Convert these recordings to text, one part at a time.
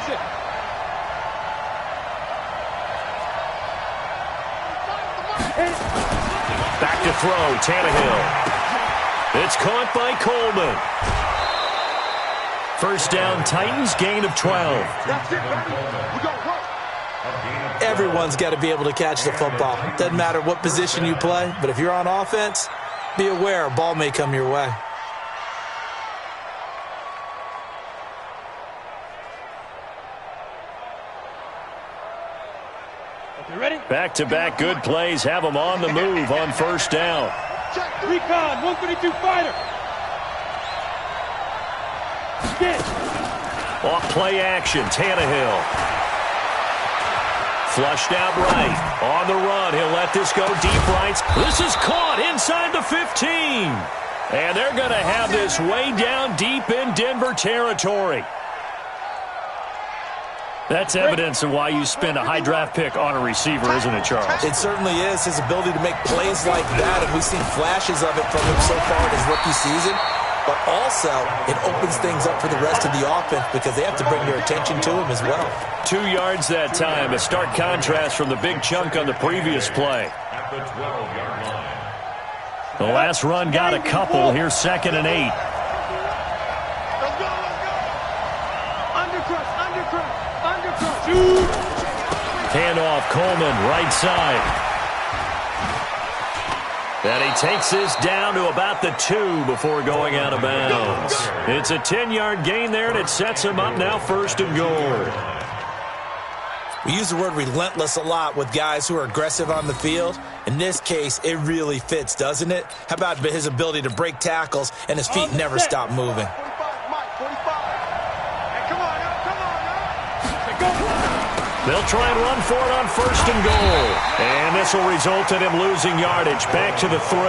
Takes it. Back to throw, Tannehill. It's caught by Coleman. First down, Titans, gain of 12. That's it, baby. We got work. Everyone's got to be able to catch the football. Doesn't matter what position you play, but if you're on offense, be aware a ball may come your way. Back-to-back good plays have them on the move on first down. Recon, 132 fighter. Off play action, Tannehill. Flushed out right. On the run, he'll let this go deep right. This is caught inside the 15. And they're going to have this way down deep in Denver territory. That's evidence of why you spend a high draft pick on a receiver, isn't it, Charles? It certainly is. His ability to make plays like that, and we've seen flashes of it from him so far in his rookie season. But also, it opens things up for the rest of the offense because they have to bring their attention to him as well. 2 yards that time, a stark contrast from the big chunk on the previous play. The last run got a couple. Here's 2nd and 8. Handoff, Coleman, right side. And he takes this down to about the 2 before going out of bounds. It's a 10-yard gain there, and it sets him up now 1st and goal. We use the word relentless a lot with guys who are aggressive on the field. In this case, it really fits, doesn't it? How about his ability to break tackles and his feet never stop moving? 45, Mike, 45. Hey, come on, They'll try and run for it on 1st and goal. And this will result in him losing yardage back to the 3.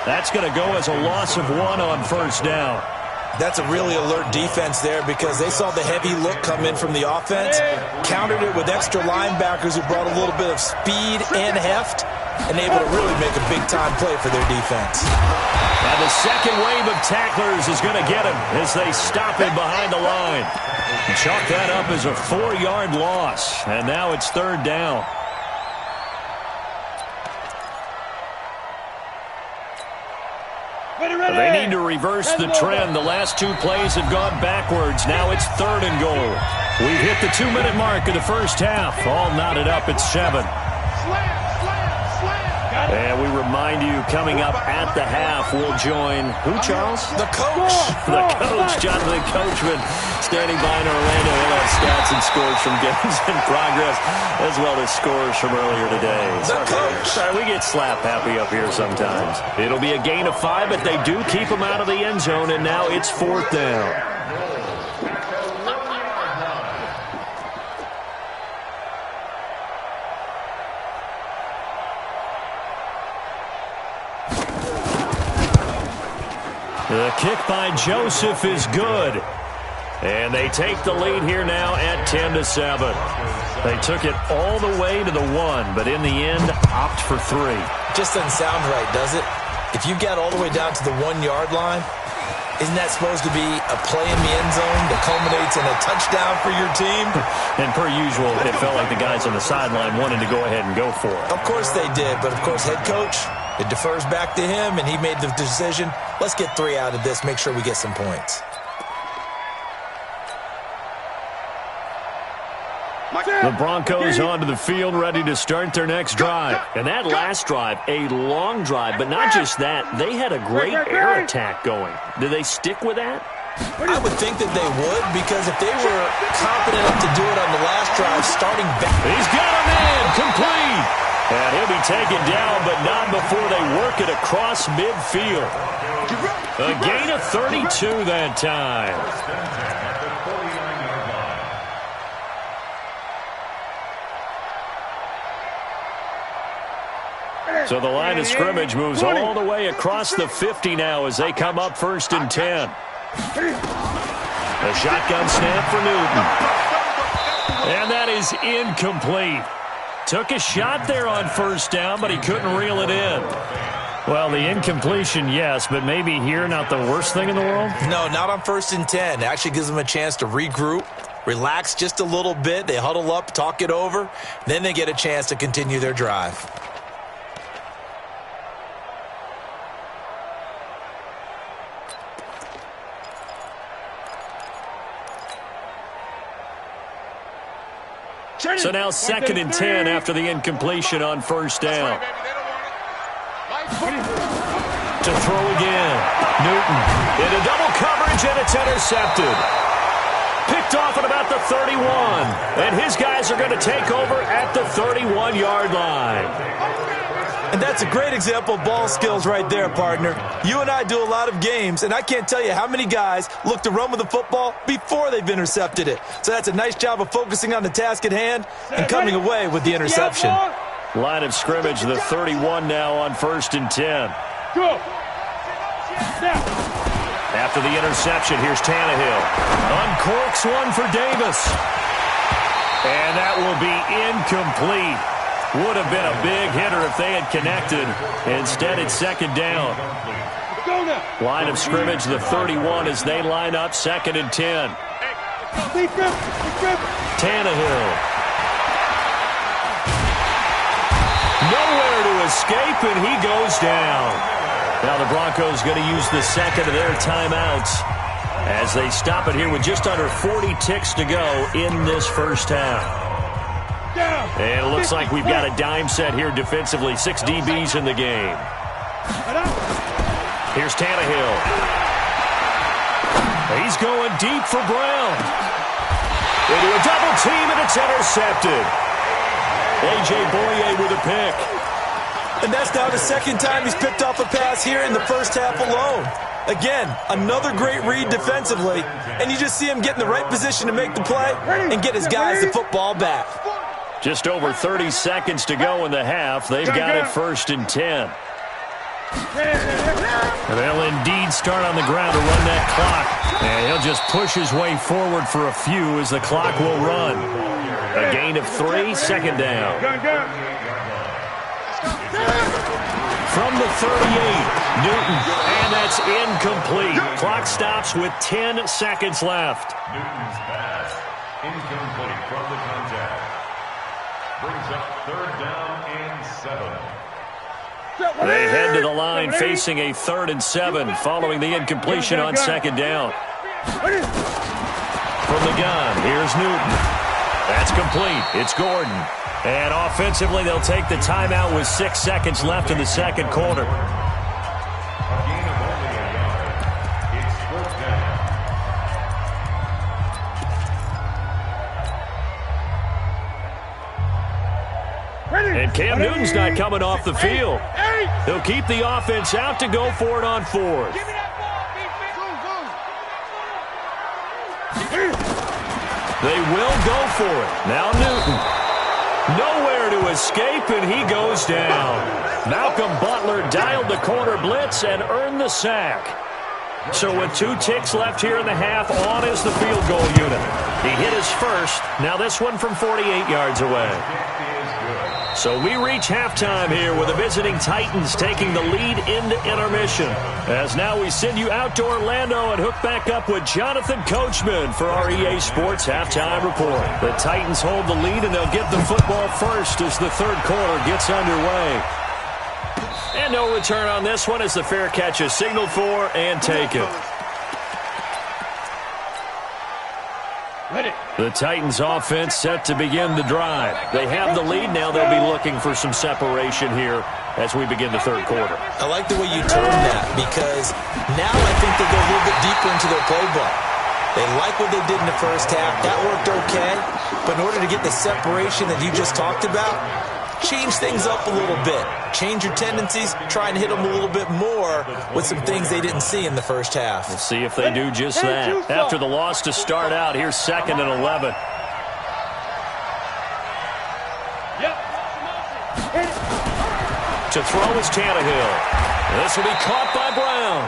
That's going to go as a loss of 1 on 1st down. That's a really alert defense there because they saw the heavy look come in from the offense, countered it with extra linebackers who brought a little bit of speed and heft, and able to really make a big-time play for their defense. And the second wave of tacklers is going to get him as they stop him behind the line. Chalk that up as a 4-yard loss, and now it's 3rd down. They need to reverse the trend. The last 2 plays have gone backwards. Now it's 3rd and goal. We've hit the 2-minute mark of the first half. All knotted up at 7. And we remind you, coming up at the half, we'll join who, Charles? The coach. The coach, Jonathan Coachman, standing by in Orlando. He'll have stats and scores from games in progress, as well as scores from earlier today. The coach. Sorry, we get slap happy up here sometimes. It'll be a gain of 5, but they do keep him out of the end zone, and now it's 4th down. The kick by Joseph is good. And they take the lead here now at 10-7. They took it all the way to the 1, but in the end, opt for 3. Just doesn't sound right, does it? If you got all the way down to the 1-yard line, isn't that supposed to be a play in the end zone that culminates in a touchdown for your team? And per usual, it felt like the guys on the sideline wanted to go ahead and go for it. Of course they did, but of course head coach, it defers back to him, and he made the decision. Let's get 3 out of this, make sure we get some points. The Broncos onto the field, ready to start their next drive. And that last drive, a long drive, but not just that. They had a great air attack going. Do they stick with that? I would think that they would, because if they were confident enough to do it on the last drive, starting back. He's got a man, complete. And he'll be taken down, but not before they work it across midfield. A gain of 32 that time. So the line of scrimmage moves all the way across the 50 now as they come up 1st and 10. A shotgun snap for Newton. And that is incomplete. Took a shot there on 1st down, but he couldn't reel it in. Well, the incompletion, yes, but maybe here not the worst thing in the world? No, not on 1st and 10. It actually gives them a chance to regroup, relax just a little bit. They huddle up, talk it over. Then they get a chance to continue their drive. So now 2nd and 10 after the incompletion on first down. To throw again. Newton into double coverage, and it's intercepted. Picked off at about the 31. And his guys are going to take over at the 31-yard line. And that's a great example of ball skills right there, partner. You and I do a lot of games, and I can't tell you how many guys look to run with the football before they've intercepted it. So that's a nice job of focusing on the task at hand and coming away with the interception. Line of scrimmage, the 31 now on 1st and 10. Go. After the interception, here's Tannehill. Uncorks one for Davis. And that will be incomplete. Would have been a big hitter if they had connected. Instead, it's 2nd down. Line of scrimmage, the 31 as they line up 2nd and 10. Tannehill. Nowhere to escape, and he goes down. Now the Broncos going to use the 2nd of their timeouts as they stop it here with just under 40 ticks to go in this first half. And it looks like we've got a dime set here defensively. 6 DBs in the game. Here's Tannehill. He's going deep for Brown. Into a double team, and it's intercepted. A.J. Boye with a pick. And that's now the 2nd time he's picked off a pass here in the first half alone. Again, another great read defensively, and you just see him get in the right position to make the play and get his guys the football back. Just over 30 seconds to go in the half. They've got it 1st and 10. They'll indeed start on the ground to run that clock. And he'll just push his way forward for a few as the clock will run. A gain of 3, 2nd down. From the 38, Newton, and that's incomplete. Clock stops with 10 seconds left. Newton's pass, incomplete from the contact. Brings up 3rd down and 7. They head to the line facing a 3rd and 7 following the incompletion on 2nd down. From the gun, here's Newton. That's complete. It's Gordon. And offensively, they'll take the timeout with 6 seconds left in the 2nd quarter. A gain of only a yard. It's 4th down. And Cam Newton's not coming off the field. He'll keep the offense out to go for it on 4th. They will go for it. Now Newton. Nowhere to escape, and he goes down. Malcolm Butler dialed the corner blitz and earned the sack. So with 2 ticks left here in the half, on is the field goal unit. He hit his first. Now this one from 48 yards away. So we reach halftime here with the visiting Titans taking the lead into intermission. As now we send you out to Orlando and hook back up with Jonathan Coachman for our EA Sports Halftime Report. The Titans hold the lead, and they'll get the football first as the 3rd quarter gets underway. And no return on this one as the fair catch is signaled for and taken. The Titans offense set to begin the drive. They have the lead. Now they'll be looking for some separation here as we begin the 3rd quarter. I like the way you term that, because now I think they go a little bit deeper into their playbook. They like what they did in the first half. That worked okay. But in order to get the separation that you just talked about, change things up a little bit. Change your tendencies. Try and hit them a little bit more with some things they didn't see in the first half. We'll see if they do just that. After the loss to start out, here's 2nd and 11. To throw is Tannehill. This will be caught by Brown.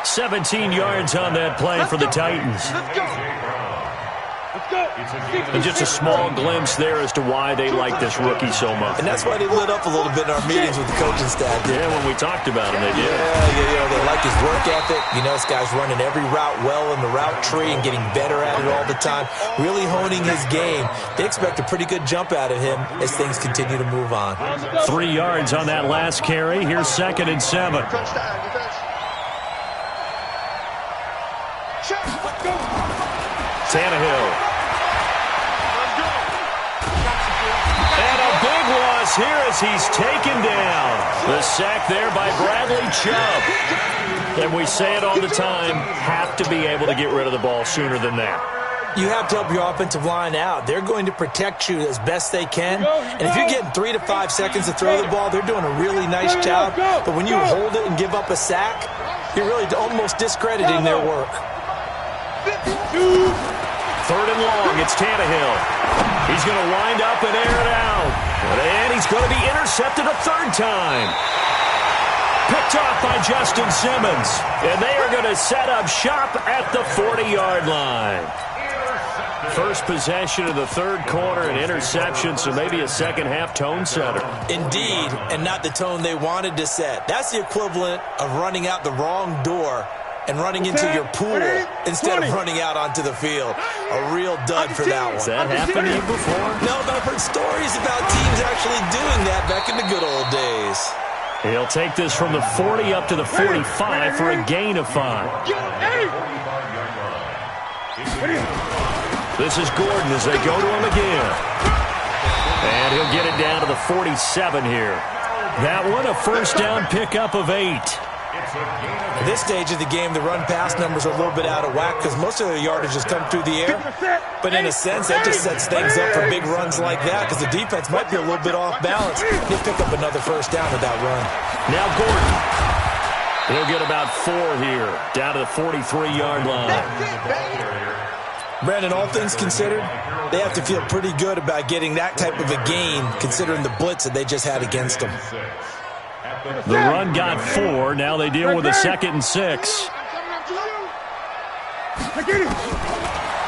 17 yards on that play for the Titans. And just a small glimpse there as to why they like this rookie so much. And that's why they lit up a little bit in our meetings with the coaching staff. Yeah, when we talked about him, they did. Yeah, they like his work ethic. You know, this guy's running every route well in the route tree and getting better at it all the time, really honing his game. They expect a pretty good jump out of him as things continue to move on. 3 yards on that last carry. Here's 2nd and 7. Tannehill. And a big loss here as he's taken down. The sack there by Bradley Chubb. And we say it all the time, have to be able to get rid of the ball sooner than that. You have to help your offensive line out. They're going to protect you as best they can. And if you're getting 3 to 5 seconds to throw the ball, they're doing a really nice job. But when you hold it and give up a sack, you're really almost discrediting their work. 3rd and long, it's Tannehill. He's going to wind up and air it out. And he's going to be intercepted a 3rd time. Picked off by Justin Simmons. And they are going to set up shop at the 40-yard line. First possession of the 3rd quarter, an interception, so maybe a second-half tone setter. Indeed, and not the tone they wanted to set. That's the equivalent of running out the wrong door and running into your pool instead of running out onto the field. A real dud for that one. Has that happened to you before? No, but I've heard stories about teams actually doing that back in the good old days. He'll take this from the 40 up to the 45 for a gain of 5. This is Gordon as they go to him again. And he'll get it down to the 47 here. That one, a first down pickup of 8. At this stage of the game, the run-pass numbers are a little bit out of whack because most of the yardage has come through the air. But in a sense, that just sets things up for big runs like that because the defense might be a little bit off balance. He'll pick up another first down with that run. Now Gordon. He'll get about 4 here, down to the 43-yard line. Brandon, all things considered, they have to feel pretty good about getting that type of a gain considering the blitz that they just had against them. The run got 4. Now they deal with a 2nd and 6.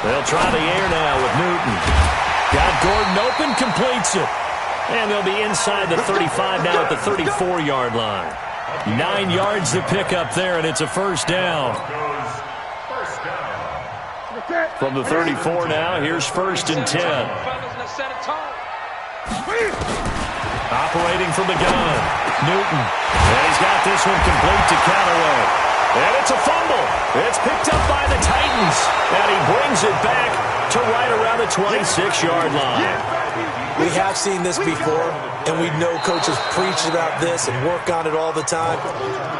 They'll try the air now with Newton. Got Gordon open, completes it. And they'll be inside the 35 now at the 34-yard line. 9 yards to pick up there, and it's a first down. From the 34 now, here's 1st and 10. Operating from the gun, Newton. And he's got this one complete to Callaway. And it's a fumble. It's picked up by the Titans. And he brings it back to right around the 26-yard line. We have seen this before, and we know coaches preach about this and work on it all the time.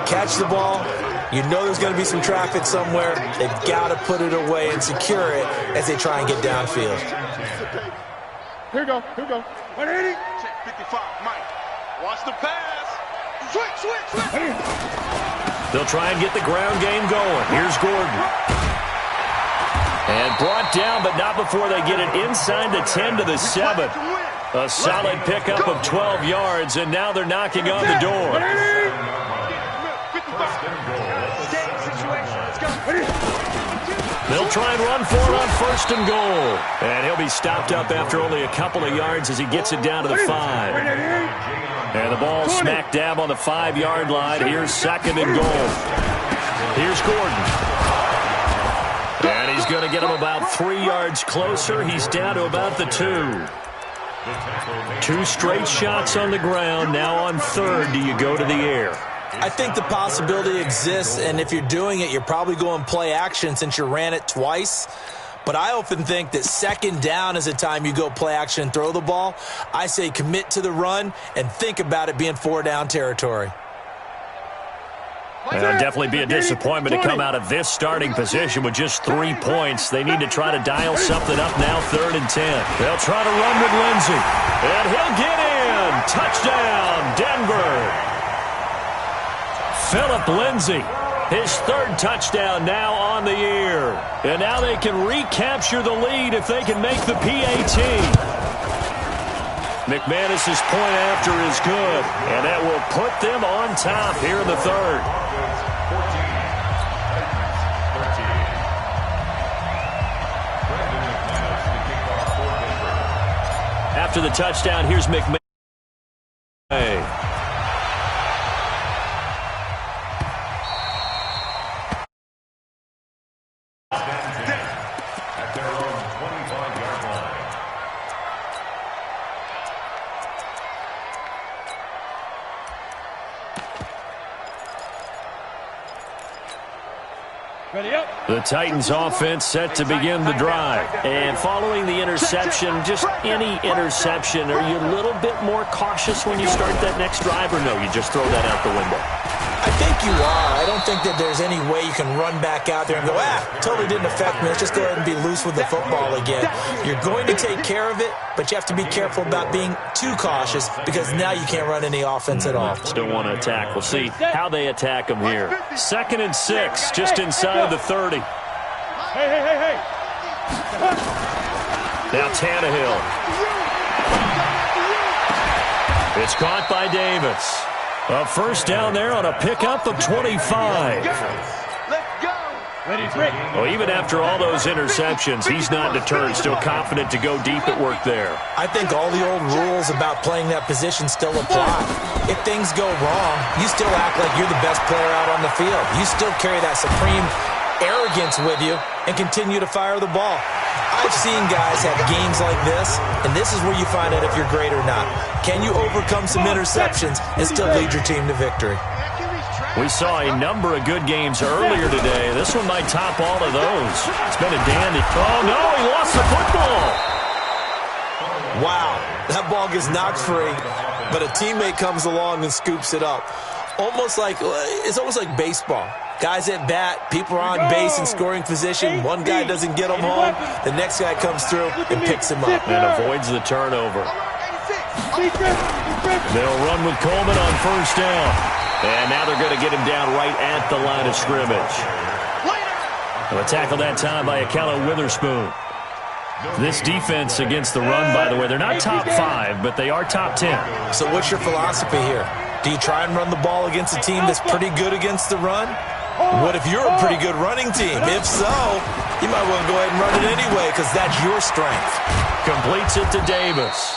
Catch the ball. You know there's going to be some traffic somewhere. They've got to put it away and secure it as they try and get downfield. Here we go. 180. Check 55, Mike. Watch the pass. Switch. They'll try and get the ground game going. Here's Gordon. And brought down, but not before they get it inside the 10 to the 7. A solid pickup of 12 yards, and now they're knocking on the door. They'll try and run for it on 1st and goal. And he'll be stopped up after only a couple of yards as he gets it down to the 5. And the ball smack dab on the 5-yard line. Here's 2nd and goal. Here's Gordon. And he's going to get him about 3 yards closer. He's down to about the 2. 2 straight shots on the ground. Now on 3rd, do you go to the air? I think the possibility exists, and if you're doing it, you're probably going play action since you ran it twice. But I often think that 2nd down is the time you go play action and throw the ball. I say commit to the run and think about it being 4-down territory. It'll definitely be a disappointment to come out of this starting position with just 3 points. They need to try to dial something up now, 3rd and 10. They'll try to run with Lindsey. And he'll get in. Touchdown, Denver. Phillip Lindsay, his 3rd touchdown now on the year. And now they can recapture the lead if they can make the PAT. McManus's point after is good, and that will put them on top here in the 3rd. after the touchdown. Here's McMahon. At their own 25-yard line. Ready up. The Titans offense set to begin the drive. And following the interception, just any interception, are you a little bit more cautious when you start that next drive, or no, you just throw that out the window? I think you are. I don't think that there's any way you can run back out there and go, totally didn't affect me. Let's just go ahead and be loose with the football again. You're going to take care of it, but you have to be careful about being too cautious because now you can't run any offense at all. Still want to attack. We'll see how they attack them here. 2nd and 6, just inside the 30. Hey. Now Tannehill. It's caught by Davis. A first down there on a pickup of 25. Well, even after all those interceptions, he's not deterred, still confident to go deep at work there. I think all the old rules about playing that position still apply. If things go wrong, you still act like you're the best player out on the field. You still carry that supreme arrogance with you and continue to fire the ball. I've seen guys have games like this, and this is where you find out if you're great or not. Can you overcome some interceptions and still lead your team to victory? We saw a number of good games earlier today. This one might top all of those. It's been a dandy. Oh, no, he lost the football. Wow, that ball gets knocked free, but a teammate comes along and scoops it up. It's almost like baseball. Guys at bat, people are on base in scoring position. One guy doesn't get them home. The next guy comes through and picks him up. And avoids the turnover. They'll run with Coleman on first down. And now they're going to get him down right at the line of scrimmage. A tackle that time by Akello Witherspoon. This defense against the run, by the way, they're not top 5, but they are top 10. So what's your philosophy here? Do you try and run the ball against a team that's pretty good against the run? What if you're a pretty good running team? If so, you might want to go ahead and run it anyway because that's your strength. Completes it to Davis.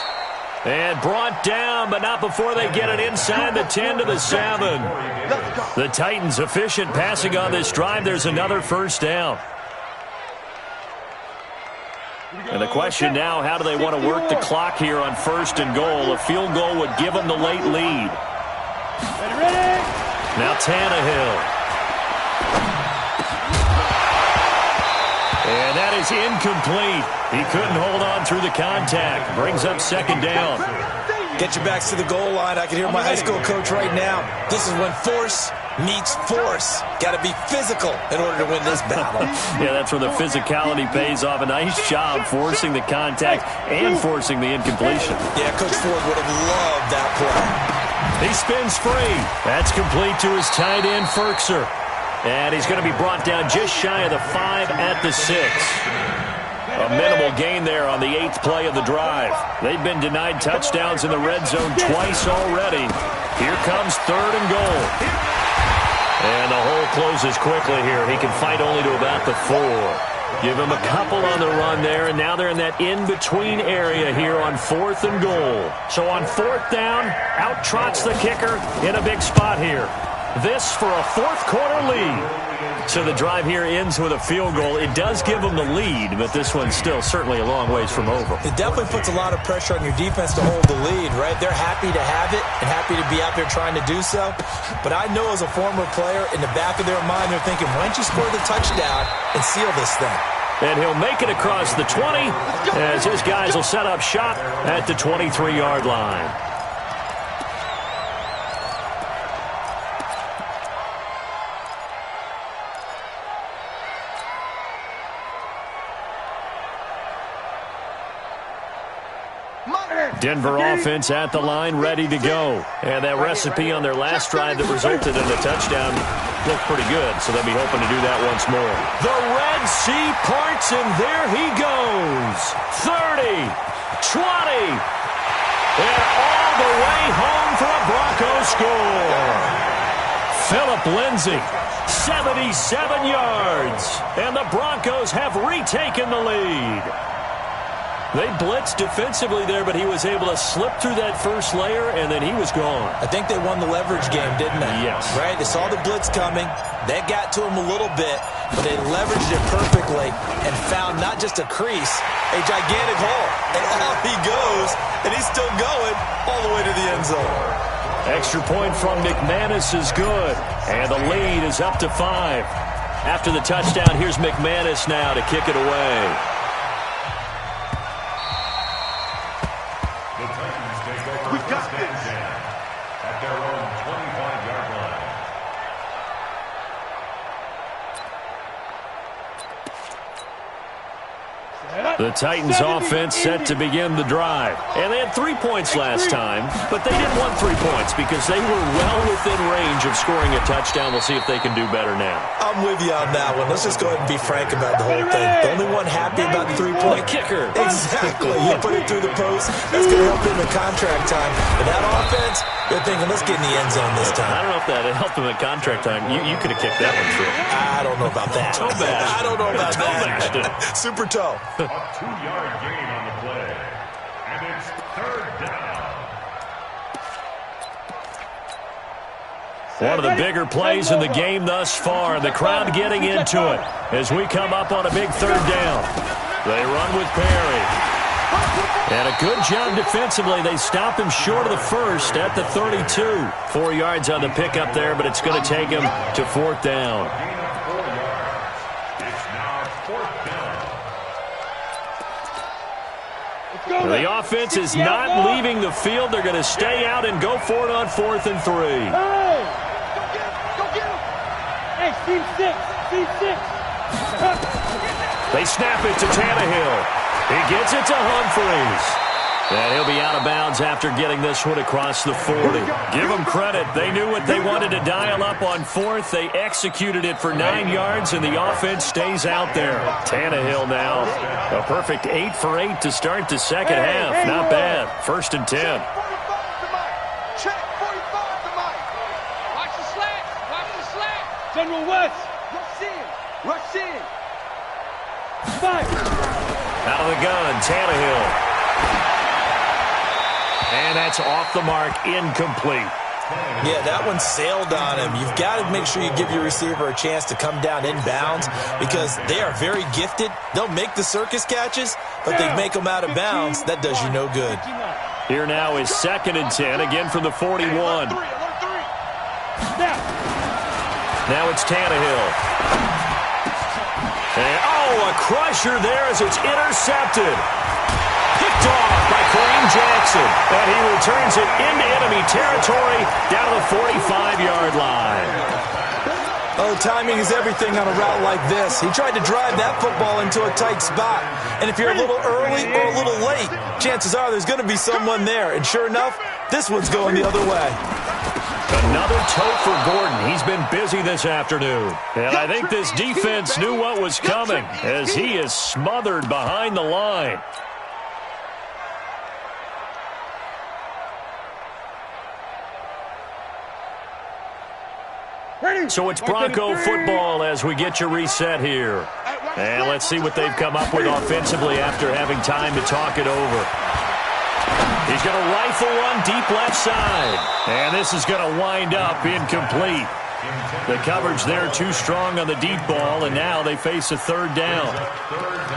And brought down, but not before they get it inside the 10 to the 7. The Titans efficient passing on this drive. There's another first down. And the question now, how do they want to work the clock here on 1st and goal? A field goal would give them the late lead. Now Tannehill. And that is incomplete. He couldn't hold on through the contact. Brings up 2nd down. Get your backs to the goal line. I can hear my high school coach right now. This is when force meets force. Got to be physical in order to win this battle. Yeah, that's where the physicality pays off. A nice job forcing the contact and forcing the incompletion. Yeah, Coach Ford would have loved that play. He spins free. That's complete to his tight end, Ferkser. And he's going to be brought down just shy of the 5 at the 6. A minimal gain there on the 8th play of the drive. They've been denied touchdowns in the red zone twice already. Here comes 3rd and goal. And the hole closes quickly here. He can fight only to about the 4. Give him a couple on the run there, and now they're in that in-between area here on 4th and goal. So on 4th down, out trots the kicker in a big spot here. This for a 4th quarter lead. So the drive here ends with a field goal. It does give them the lead, but this one's still certainly a long ways from over. It definitely puts a lot of pressure on your defense to hold the lead, right? They're happy to have it and happy to be out there trying to do so. But I know as a former player, in the back of their mind, they're thinking, why don't you score the touchdown and seal this thing? And he'll make it across the 20 as his guys will set up shop at the 23-yard line. Denver offense at the line, ready to go. And that recipe on their last drive that resulted in a touchdown looked pretty good, so they'll be hoping to do that once more. The Red Sea parts, and there he goes. 30, 20, and all the way home for a Broncos score. Phillip Lindsay, 77 yards, and the Broncos have retaken the lead. They blitzed defensively there, but he was able to slip through that first layer, and then he was gone. I think they won the leverage game, didn't they? Yes. Right? They saw the blitz coming. That got to him a little bit, but they leveraged it perfectly and found not just a crease, a gigantic hole. And out he goes, and he's still going all the way to the end zone. Extra point from McManus is good, and the lead is up to 5. After the touchdown, here's McManus now to kick it away. The Titans take over first and 10 at their own 25-yard line. The Titans offense set to begin the drive. And they had 3 points last time, but they didn't want 3 points because they were well within range of scoring a touchdown. We'll see if they can do better now. I'm with you on that one. Let's just go ahead and be frank about the whole thing. The only one happy about the 3-point kicker. Exactly. You put it through the post. That's going to help him in contract time. But that offense, they're thinking, let's get in the end zone this time. I don't know if that helped him at contract time. You could have kicked that one through. I don't know about that. Toe bash. I don't know about bashed it. that. Super toe. A 2-yard gain on the play. And it's third down. One of the bigger plays in the game thus far. The crowd getting into it as we come up on a big third down. They run with Perry. And a good job defensively. They stop him short of the first at the 32. 4 yards on the pickup there, but it's going to take him to 4th down. Gain of 4 yards. It's now 4th down. The offense is not leaving the field. They're going to stay out and go for it on 4th and 3. Go get him. Hey, team 6. Team 6. They snap it to Tannehill. He gets it to Humphries. And he'll be out of bounds after getting this one across the 40. Give them credit. They knew what they wanted to dial up on 4th. They executed it for 9 yards, and the offense stays out there. Tannehill now, a perfect 8 for 8 to start the second half. Not bad. 1st and 10. Check 45 to Mike. Watch the slack. Watch the slack. General West. Rush in. Rush in. Fire. Out of the gun, Tannehill. And that's off the mark, incomplete. Yeah, that one sailed on him. You've got to make sure you give your receiver a chance to come down inbounds because they are very gifted. They'll make the circus catches, but they make them out of bounds. That does you no good. Here now is 2nd and 10, again from the 41. Now it's Tannehill. And, a crusher there as it's intercepted. Picked off by Kareem Jackson. And he returns it into enemy territory down to the 45-yard line. Oh, timing is everything on a route like this. He tried to drive that football into a tight spot. And if you're a little early or a little late, chances are there's going to be someone there. And sure enough, this one's going the other way. Another tote for Gordon. He's been busy this afternoon. And I think this defense knew what was coming as he is smothered behind the line. So it's Bronco football as we get you reset here. And let's see what they've come up with offensively after having time to talk it over. He's going to rifle one deep left side. And this is going to wind up incomplete. The coverage there too strong on the deep ball, and now they face a 3rd down.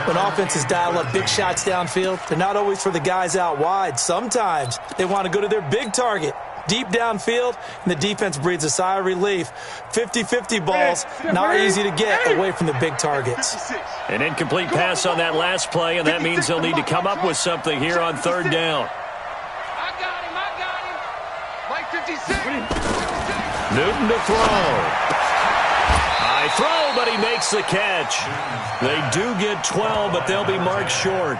When offenses dial up big shots downfield, they're not always for the guys out wide. Sometimes they want to go to their big target. Deep downfield, and the defense breathes a sigh of relief. 50-50 balls, not easy to get away from the big targets. An incomplete pass on that last play, and that means they'll need to come up with something here on 3rd down. I got him. Mike 56. Newton to throw. High throw, but he makes the catch. They do get 12, but they'll be marked short.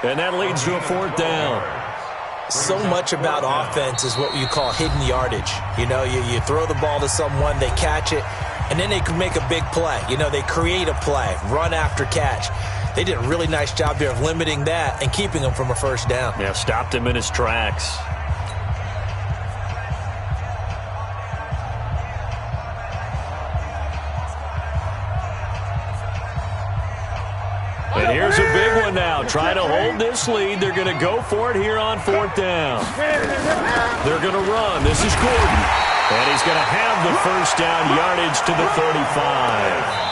And that leads to a 4th down. So much about offense is what you call hidden yardage. You know, you throw the ball to someone, they catch it, and then they can make a big play. You know, they create a play, run after catch. They did a really nice job here of limiting that and keeping him from a 1st down. Yeah, stopped him in his tracks. And here's a big one now. now trying to hold this lead. They're going to go for it here on 4th down. They're going to run. This is Gordon. And he's going to have the first down, yardage to the 35.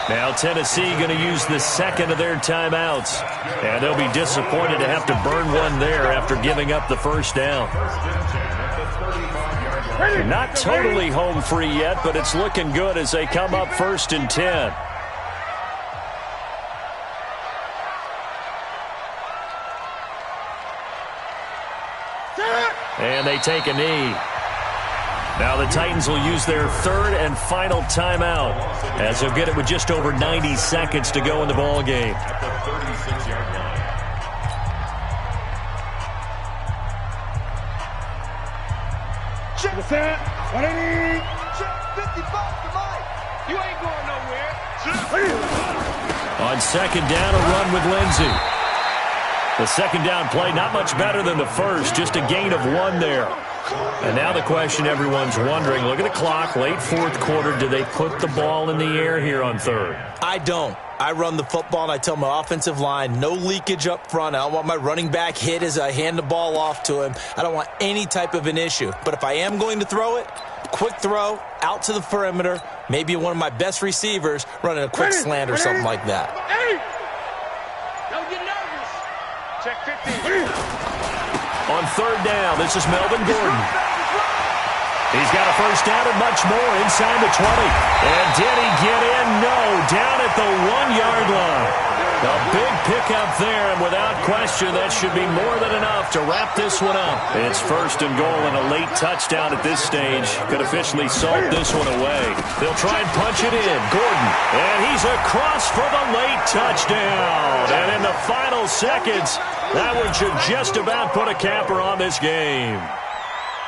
Now Tennessee going to use the second of their timeouts. And they'll be disappointed to have to burn one there after giving up the first down. Not totally home free yet, but it's looking good as they come up 1st and 10. And they take a knee. Now the Titans will use their 3rd and final timeout as they'll get it with just over 90 seconds to go in the ball game. At the 36-yard line. Check the set. What I need. Check 55 to Mike. You ain't going nowhere. On 2nd down, a run with Lindsey. The 2nd down play, not much better than the first, just a gain of 1 there. And now the question everyone's wondering, look at the clock, late 4th quarter, do they put the ball in the air here on 3rd? I don't. I run the football, and I tell my offensive line, no leakage up front. I don't want my running back hit as I hand the ball off to him. I don't want any type of an issue. But if I am going to throw it, quick throw, out to the perimeter, maybe one of my best receivers running a quick slant or something like that. Hey! Don't get nervous. Check 50. On 3rd down, this is Melvin Gordon. He's got a first down and much more inside the 20. And did he get in? No, down at the 1-yard line. A big pickup there, and without question, that should be more than enough to wrap this one up. It's 1st and goal, and a late touchdown at this stage could officially salt this one away. They'll try and punch it in. Gordon, and he's across for the late touchdown. And in the final seconds, that one should just about put a capper on this game.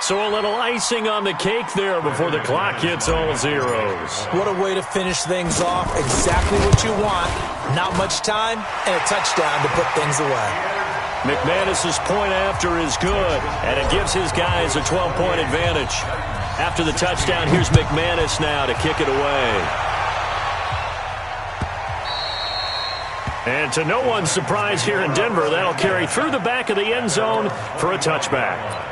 So a little icing on the cake there before the clock hits all zeros. What a way to finish things off. Exactly what you want. Not much time and a touchdown to put things away. McManus's point after is good, and it gives his guys a 12-point advantage. After the touchdown, here's McManus now to kick it away. And to no one's surprise here in Denver, that'll carry through the back of the end zone for a touchback.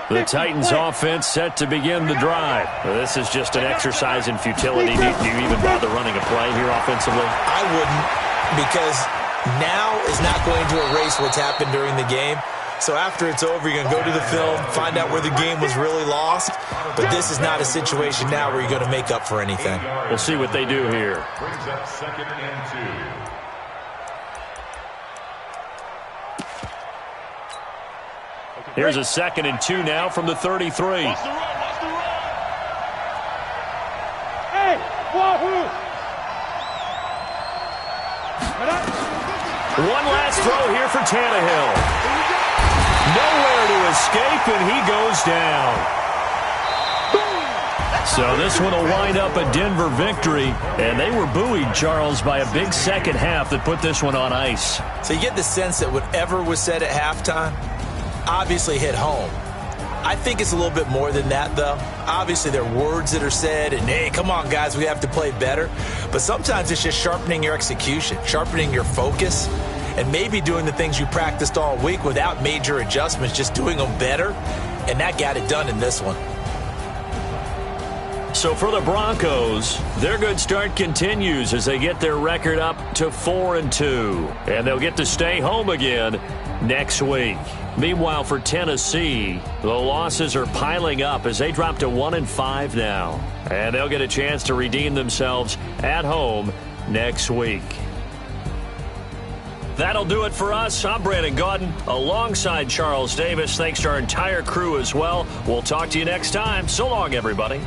The Titans offense set to begin the drive. This is just an exercise in futility. Do you even bother running a play here offensively? I wouldn't, because now is not going to erase what's happened during the game. So after it's over, you're going to go to the film, find out where the game was really lost. But this is not a situation now where you're going to make up for anything. We'll see what they do here. Brings up 2nd and 2. Here's a 2nd and 2 now from the 33. Hey, Wahoo! One last throw here for Tannehill. Nowhere to escape, and he goes down. So this one will wind up a Denver victory, and they were buoyed, Charles, by a big second half that put this one on ice. So you get the sense that whatever was said at halftime obviously hit home. I think it's a little bit more than that, though. Obviously, there are words that are said, and, hey, come on, guys, we have to play better. But sometimes it's just sharpening your execution, sharpening your focus, and maybe doing the things you practiced all week without major adjustments, just doing them better, and that got it done in this one. So for the Broncos, their good start continues as they get their record up to 4-2. And they'll get to stay home again next week. Meanwhile, for Tennessee, the losses are piling up as they drop to 1-5 now. And they'll get a chance to redeem themselves at home next week. That'll do it for us. I'm Brandon Gaudin alongside Charles Davis. Thanks to our entire crew as well. We'll talk to you next time. So long, everybody.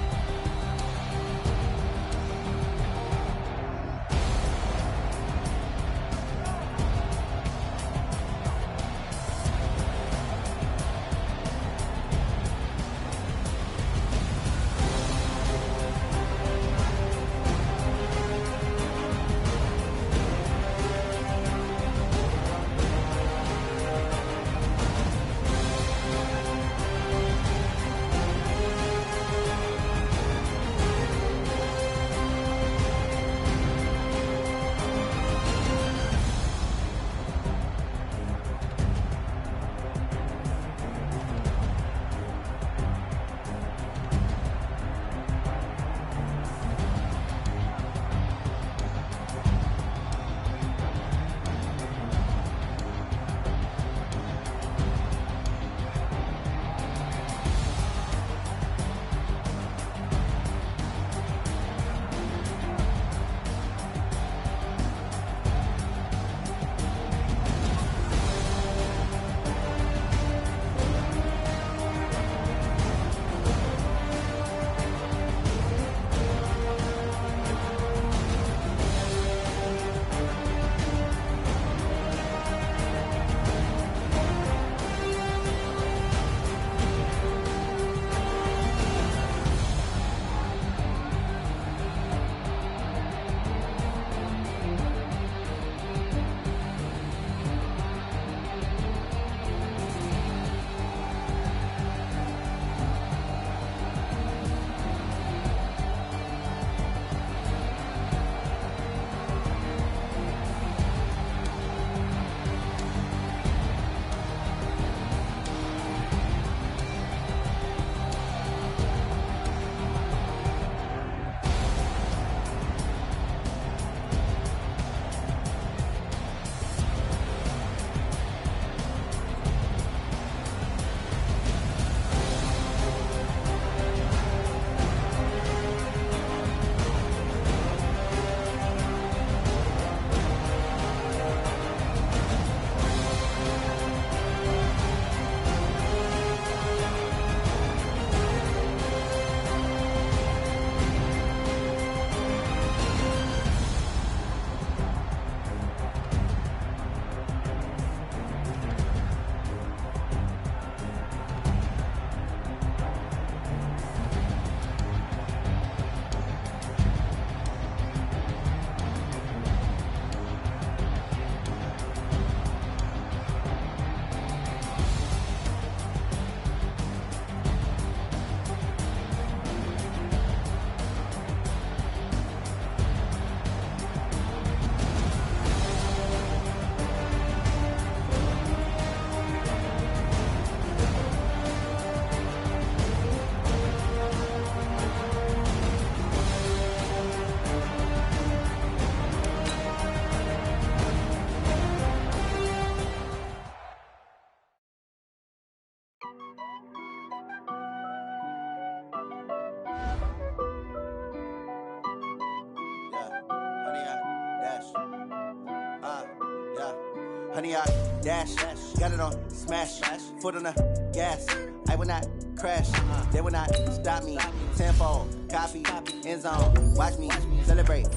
100-yard dash. Got it on smash. Foot on the gas. I will not crash. They will not stop me. Tenfold, copy, end zone. Watch me celebrate.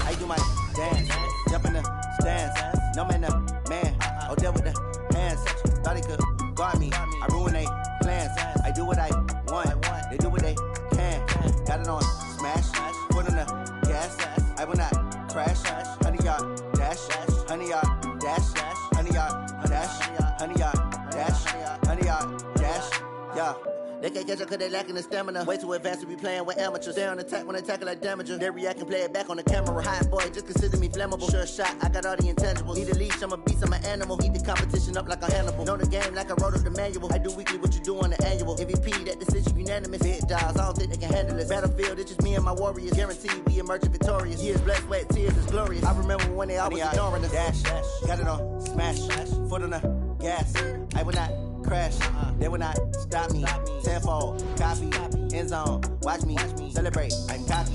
I do my dance. Jump in the stands. No man, man. Oh, there with the hands. Thought he could guard me. I ruin they plans. I do what I want. They do what they can. Got it on smash. Foot on the gas. I will not crash. 100-yard dash. 100-yard dash. 100-yard dash. 100-yard dash. 100-yard dash. Yeah. They can't catch up cause they lacking the stamina. Way too advanced to be playing with amateurs. Stay on attack when they tackle like damager. They react and play it back on the camera. Hot boy, just consider me flammable. Sure shot, I got all the intangibles. Need a leash, I'm a beast, I'm an animal. Eat the competition up like a Hannibal. Know the game like I wrote up the manual. I do weekly what you do on the annual. MVP, that decision unanimous. Big dials, I don't think they can handle it. Battlefield, it's just me and my warriors. Guaranteed we emerge victorious. Years, blood, sweat, tears, is glorious. I remember when they always ignoring us. Dash, got it on smash. Foot on the gas. I will not crash. They will not stop me. Tenfold, copy, end zone. Watch me celebrate. I'm cocky.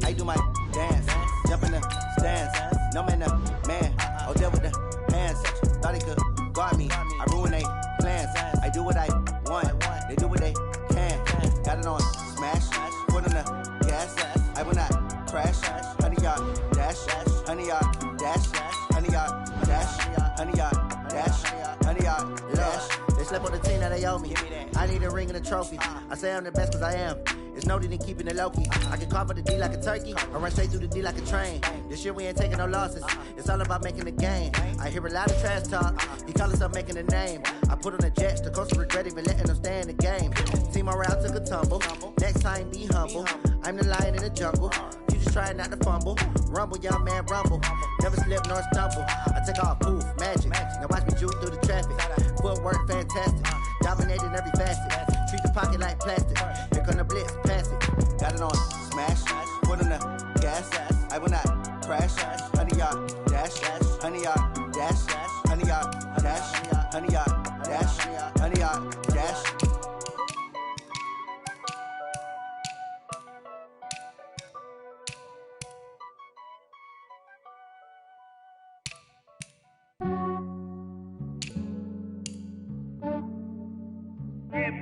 I do my dance. Jump in the stands. No man, man. Oh, there with the hands. Thought he could guard me. I ruin they plans. I do what I want. They do what they can. Got it on smash. Foot on the gas. I will not crash. 100-yard dash. 100-yard dash. 100-yard dash. 100-yard dash. 100-yard dash. They slept on the team that they owe me. I need a ring and a trophy. I say I'm the best cause I am. It's noted in keeping it low-key. I can carve up the D like a turkey. I run straight through the D like a train. This year we ain't taking no losses. It's all about making the game. I hear a lot of trash talk. He call himself making a name. I put on the jets. The coach regret even letting them stay in the game. Team morale took a tumble. Next time be humble. I'm the lion in the jungle. You just try not to fumble. Rumble, young man, rumble. Never slip nor stumble. I take off, poof, magic. Now watch me juke through the traffic. Footwork fantastic. Dominating every facet. Treat the pocket like plastic. Here come the blitz, pass it. Got it on smash. Foot on the gas. I will not crash. 100-yard dash. 100-yard dash. 100-yard dash. 100-yard dash. 100-yard dash.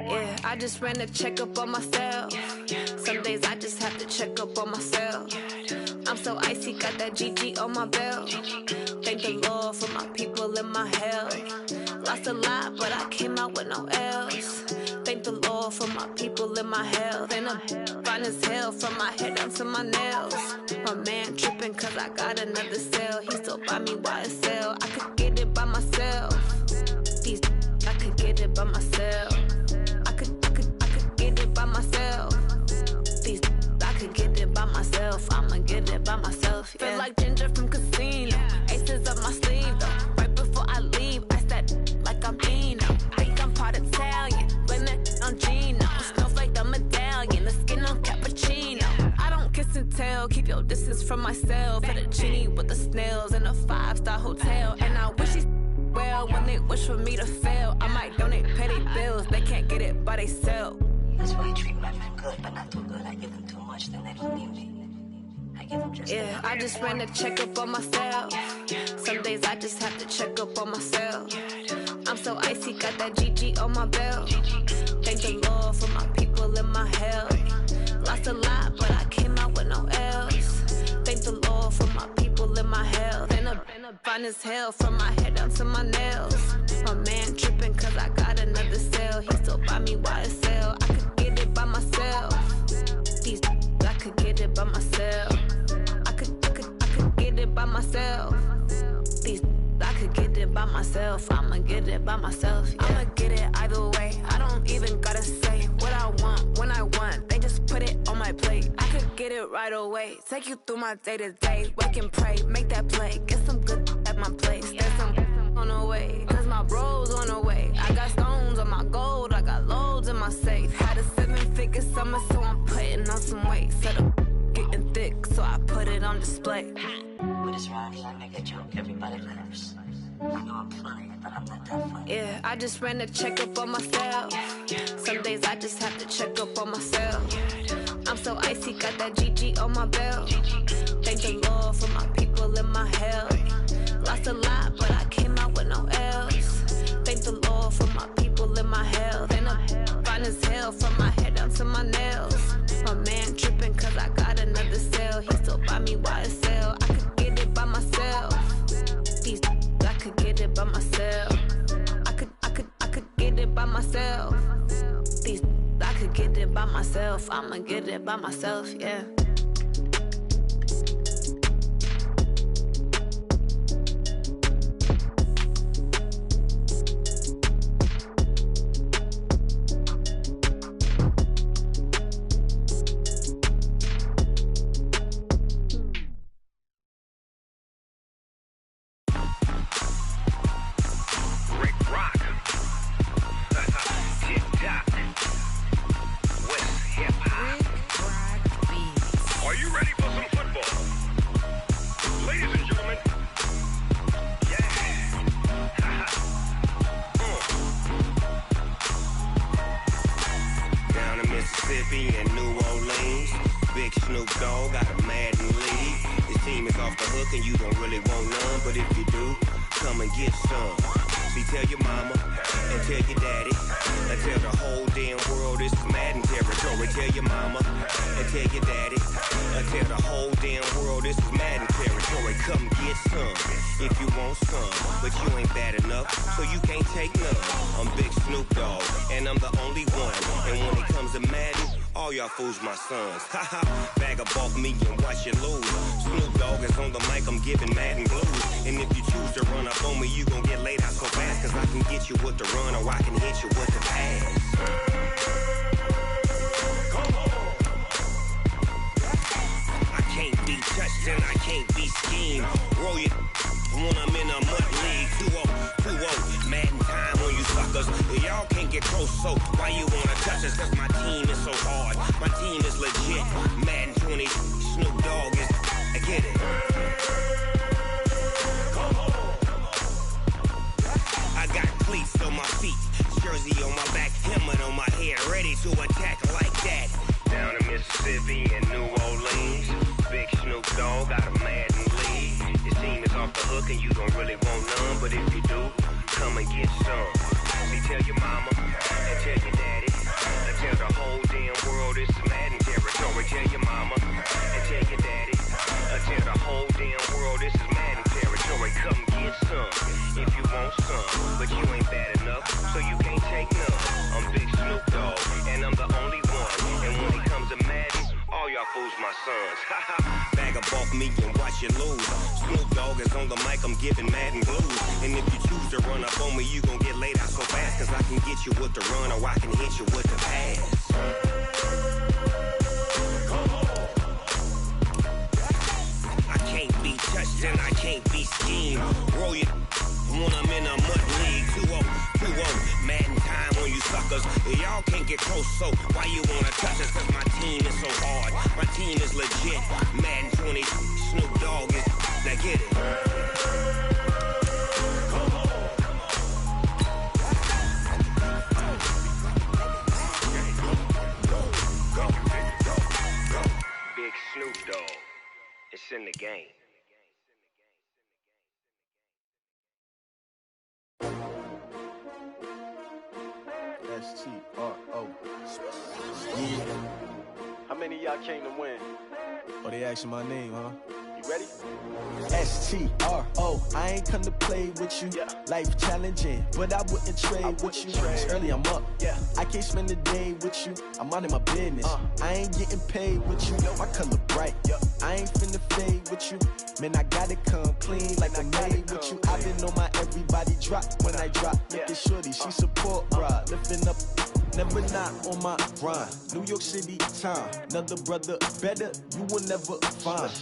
Yeah, I just ran a checkup on myself. Some days I just have to check up on myself. I'm so icy, got that GG on my belt. Thank the Lord for my people and my health. Lost a lot, but I came out with no L's. Thank the Lord for my people and my health. And I'm fine as hell from my head down to my nails. My man tripping cause I got another cell. He still buy me YSL. I could get it by myself. These I could get it by myself. I could get it by myself. These I could get it by myself. I'ma get it by myself. Yeah. Feel like Ginger from Casino. Aces up my sleeve though. Right before I leave, I said like I'm Dino. Think I'm part Italian. Blame that on Gino. Snowflake the medallion. The skin on cappuccino. I don't kiss and tell. Keep your distance from myself. Fettuccine with the snails in a 5-star hotel. And I wish he's well when they wish for me to fail. I might donate, pay their bills. They can't get it by they self. That's why you treat my men good, but not too good. I give them too much, then they don't need me. I give them just yeah, I just ran a checkup on myself. Some days I just have to check up on myself. I'm so icy, got that GG on my belt. Thank the Lord for my people and my health. Lost a lot, but I came out with no L's. Thank the Lord for my people and my health. And I'm fine as hell from my head down to my nails. My man tripping cause I got another cell. He still buy me YSL. I could get it by myself. These I could get it by myself. I could get it by myself. These I could get it by myself. I'ma get it by myself. Yeah. I'ma get it either way. I don't even gotta say what I want when I want. They just put it on my plate. I could get it right away. Take you through my day to day. Wake and pray, make that play. Get some good at my place. There's some on the way. Cause my bros on the way. I got stones on my gold. I got loads in my safe. Had a 7-figure summer, so I'm putting on some weight. Set up getting thick, so I put it on display. With this ride, I make a joke, everybody laughs. I know I'm funny, but I'm not that funny. Yeah, I just ran a checkup on myself. Some days I just have to check up on myself. I'm so icy, got that GG on my belt. Thank the Lord for my people and my health. Lost a lot, but I came out fine as hell, from my head down to my nails. My man tripping cause I got another sale. He still buy me YSL. I could get it by myself. These I could get it by myself. I could get it by myself. These I could get it by myself. I'ma get it by myself, yeah. Fools my sons. Haha, bag up off me and watch you lose. Snoop Dogg is on the mic, I'm giving Madden blues. And if you choose to run up on me, you gon' get laid out so fast. Cause I can get you with the run or I can hit you with the pass. Come on. I can't be touched and I can't be schemed. Roll you when I'm in a mud league. 2-0, Madden time on you suckers. Y'all can't get close, so why you wanna touch us? Cause my team is so hard. My team is legit. Madden 20, Snoop Dogg is. I get it. Come on. I got cleats on my feet, jersey on my back, helmet on my head, ready to attack like that. Down in Mississippi and New Orleans, big Snoop Dogg got a Madden lead. Your team is off the hook and you don't really want none, but if you do, come and get some. See, tell your mama and tell your daddy. Tell the whole damn world it's Madden territory. Tell your mama and tell your daddy. Tell the whole damn world this is Madden territory. Come get some if you want some, but you ain't bad enough, so you can't take none. I'm Big Snoop Dogg, and I'm the only one. And when it comes to Madden, all y'all fools my sons. Bag up off me and watch you lose. Snoop Dogg is on the mic, I'm giving Madden blues. And if you choose to run up on me, you gon' get laid out so fast. Cause I can get you with the run or I can hit you with the pass. I can't be touched and I can't be schemed. Roll you when I'm in a mud league. 2-0, Madden time on you suckers. Y'all can't get close, so why you wanna touch us? Cause my team is so hard. My team is legit. Madden 20, Snoop Dogg is. Now get it. Big Snoop Dogg. It's in the game. S-T-R-O. Yeah. How many of y'all came to win? Oh, they asking my name, huh? You ready? S-T-R-O. I ain't come to play with you. Yeah. Life challenging, but I wouldn't trade with you. It's early, I'm up. Yeah. I can't spend the day with you. I'm minding my business. I ain't getting paid with you. My color bright. Yeah. I ain't finna fade with you. Man, I gotta come clean like I'm made with you. I've been on my everybody drop when I drop. Look at shorty, she support, bruh. Lifting up, never not on my grind. New York City time, another brother better, you will never find.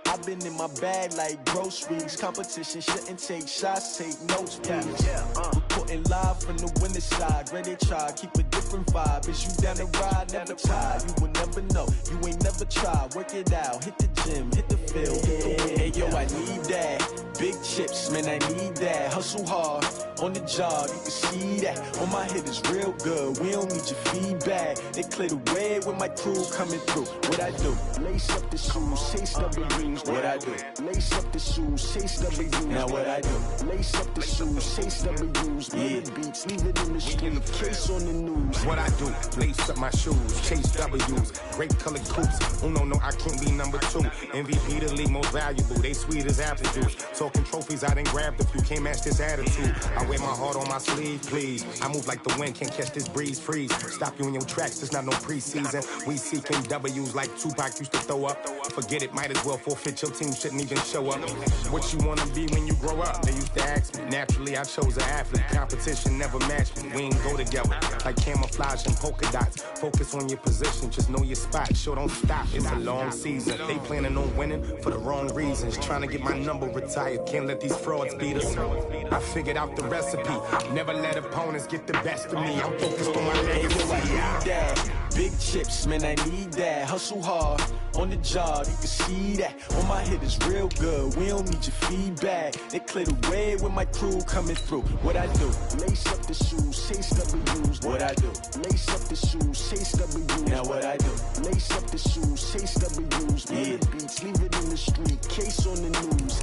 I've been in my bag like groceries. Competition shouldn't take shots, take notes, please. Reporting live from the winter side. Ready to try, keep a different vibe. Is you down the ride, never tired. You will never know, you ain't never tried. Work it out, hit the gym, hit the field, hit the wind. Hey yo, I need that. Big chips, chips, man, I need that. Hustle hard, on the job, you can see that. On my head is real good, we don't need your feedback. They clear the way with my crew coming through. What I do? Lace up the shoes, chase W's. What I do? Lace up the shoes, chase W's. Now what I do? Lace up the shoes, chase W's. Million beats, leave it in the street, case on the news. What I do? Lace up my shoes, chase W's. Great colored coops. Oh no, I can't be number 2. MVP the league most valuable. They sweet as apple juice. Talking trophies, I done grabbed a few. Can't match this attitude. I wear my heart on my sleeve, please. I move like the wind, can't catch this breeze. Freeze. Stop you in your tracks. There's not no preseason. We seeking W's like Tupac used to throw up. Forget it, might as well forfeit. Your team shouldn't even show up. What you wanna be when you grow up? They used to ask me. Naturally, I chose an athlete. Competition never matched me. We ain't go together like camouflage and polka dots. Focus on your position, just know your spot. Sure, don't stop. It's a long season. They planning on winning for the wrong reasons. Trying to get my number retired. Can't let these frauds beat us. I figured out the recipe. Never let opponents get the best of me. I'm focused on my legacy. Big chips, man, I need that. Hustle hard, on the job, you can see that. On my head is real good, we don't need your feedback. They clear the way with my crew coming through. What I do? Lace up the shoes, chase W's. What I do? Lace up the shoes, chase W's. Now what I do? Lace up the shoes, chase W's. Million beats, leave it in the street, case on the news.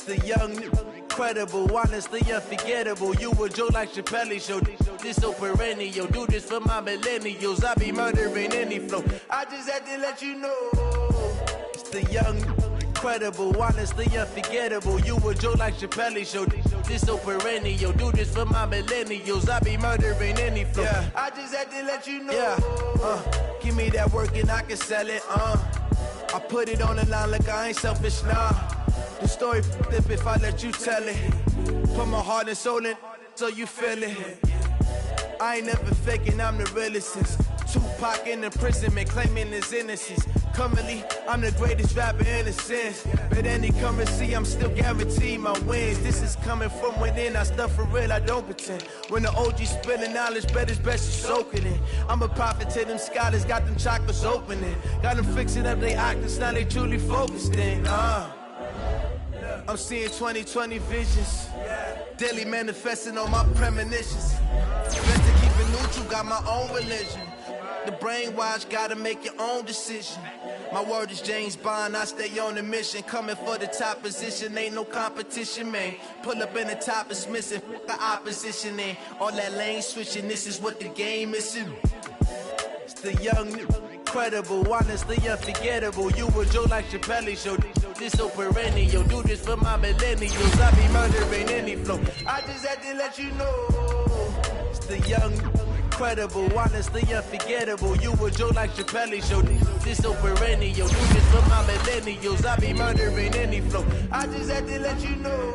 The young, incredible, honestly unforgettable. You a Joe like Chappelle show. This so perennial. Do this for my millennials. I be murdering any flow. I just had to let you know. It's the young, incredible, honestly unforgettable. You a Joe like Chappelle show. This so perennial. Do this for my millennials. I be murdering any flow. Yeah. I just had to let you know. Yeah. Give me that work and I can sell it. I put it on the line like I ain't selfish, nah. The story flip if I let you tell it. Put my heart and soul in so you feel it. I ain't never faking, I'm the realest since Tupac in imprisonment, claiming his innocence. Currently, I'm the greatest rapper in a sense. But any currency, I'm still guaranteed my wins. This is coming from within, I stuff for real, I don't pretend. When the OG spilling knowledge, bet it's best you soak it in. I'm a prophet to them scholars, got them chakras opening. Got them fixing up they octaves, now they truly focused in. I'm seeing 2020 visions, daily manifesting on my premonitions. Best to keep it neutral, got my own religion. The brainwash, gotta make your own decision. My word is James Bond, I stay on the mission. Coming for the top position, ain't no competition, man. Pull up in the top is missing, fuck the opposition, and all that lane switching, this is what the game is. It's the young, incredible, honestly unforgettable. You a Joe like Chappelle show. This so perennial. Do this for my millennials. I be murdering any flow. I just had to let you know. It's the young, incredible, honestly unforgettable. You a Joe like Chappelle show. This so perennial. Do this for my millennials. I be murdering any flow. I just had to let you know.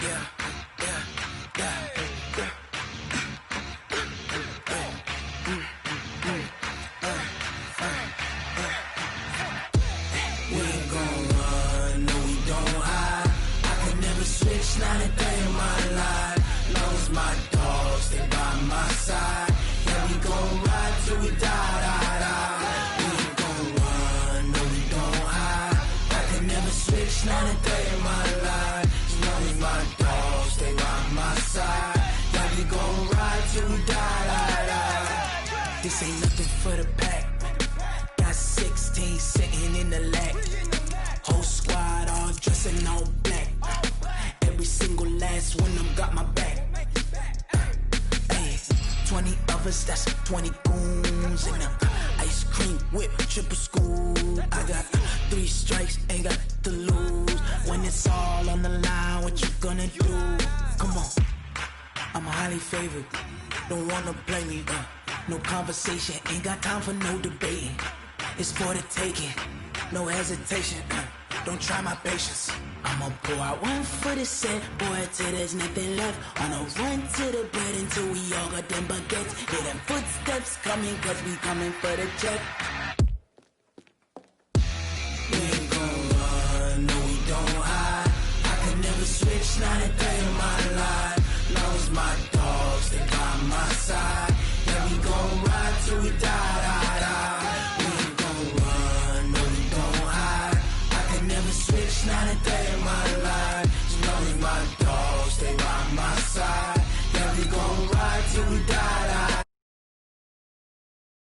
We ain't gon' run, no we don't hide. I could never switch, not a day in my life. Long as my dogs stay by my side. Yeah, we gon' ride till we die, die, die. We ain't gon' run, no we don't hide. I could never switch, not a day in my life. As long as my dogs stay by my side. Yeah, we gon' ride till we die, die, die. This ain't nothing for the pack. Got 16 sitting in the lag. Whole squad all dressed in all black. Every single last one of them got my back. Hey, 20 of us, that's 20 goons. And ice cream whip, triple scoop. I got 3 strikes, ain't got to lose. When it's all on the line, what you gonna do? Come on, I'm highly favored. Don't wanna play me, no conversation, ain't got time for no debating. It's for the taking, no hesitation. Don't try my patience. I'ma pour out one for the set, boy, till there's nothing left. On a run to the bread until we all got them baguettes. Hear them footsteps coming, cause we coming for the check.